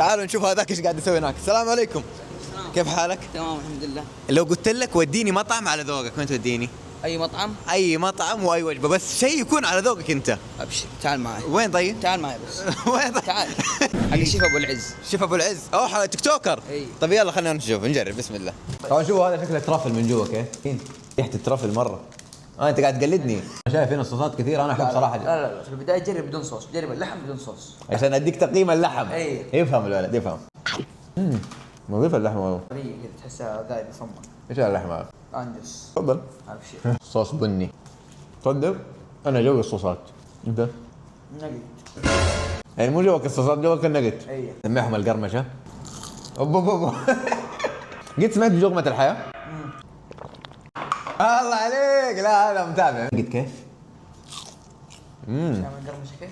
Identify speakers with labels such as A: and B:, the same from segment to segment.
A: تعالوا نشوف هذاك ايش قاعد يسوي هناك. السلام عليكم. كيف حالك؟
B: تمام الحمد لله.
A: لو قلت لك وديني مطعم على ذوقك وين توديني؟
B: اي مطعم؟
A: اي مطعم واي وجبه بس شيء يكون على ذوقك انت.
B: ابشر تعال معي.
A: وين طيب؟
B: تعال معي بس.
A: وين طيب؟
B: تعال حق الشيف ابو العز.
A: شوف ابو العز اوه تيك توكر.
B: اي
A: طيب يلا خلينا نشوف نجرب بسم الله. طبعا شوفوا هذا شكله ترافل من جوا كيف؟ ريحه الترافل مره. انت قاعد تقلدني. انا شايف هنا صوصات كثير انا احب صراحه.
B: لا في البدايه جرب بدون صوص، جرب اللحم بدون صوص
A: عشان اديك تقييم اللحم.
B: اي
A: يفهم الولد يفهم. نظيف اللحم والله.
B: طريه كذا تحسها ذايبه فمك.
A: ايش اللحم هذا؟
B: انجز
A: تفضل.
B: ابشر.
A: صوص بني. تفضل. انا جوي الصوصات. انت؟
B: نقي.
A: يعني مو جوك الصوصات جوك النقت.
B: اي
A: سميهم القرمشه. اوب اوب اوب. قد سمعت بجغمة الحياة؟ الله عليك. لا هذا متابع. قد كيف؟
B: شامل قرمشه كيف؟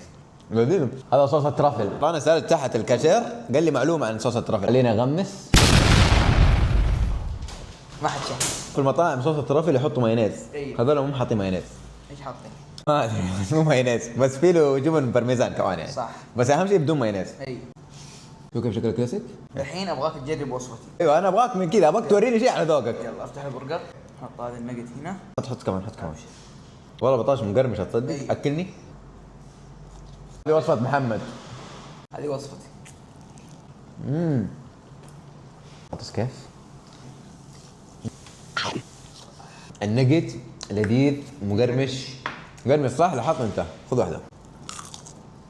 A: لذيذ. هذا صوص الترافل. انا سالت تحت الكاشير قال لي معلومه عن صوص الترافل. خلينا اغمس.
B: ما حد شاف.
A: في المطاعم صوص الترافل يحطوا مايونيز.
B: إيه.
A: هذول مو حاطين مايونيز.
B: ايش حاطين؟
A: ما ادري مو مايونيز بس في له جبن بارميزان كمان يعني.
B: صح.
A: بس اهم شيء بدون مايونيز.
B: اي
A: شوف كيف شكله كلاسيك.
B: الحين ابغاك تجرب وصفتي.
A: ايوه انا ابغاك من كذا ابغاك توريني شيء على ذوقك.
B: يلا افتح البرجر، حط هذا النقد هنا.
A: حط كمان حط كمان. والله بطاطس مقرمشه تصدق.
B: إيه.
A: اكلني. هذه وصفه محمد.
B: هذه وصفتي.
A: بطاطس كيف؟ النقد لذيذ مقرمش. مقرمش صح. لاحظت انت. خذ واحده.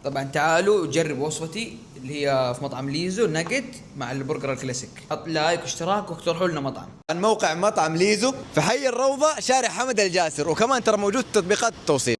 B: طبعا تعالوا جربوا وصفتي اللي هي في مطعم ليزو ناجت مع البرجر الكلاسيك. حط لايك واشتراك واقترحوا لنا مطعم.
A: الموقع مطعم ليزو في حي الروضه شارع حمد الجاسر وكمان ترى موجود تطبيقات التوصيل.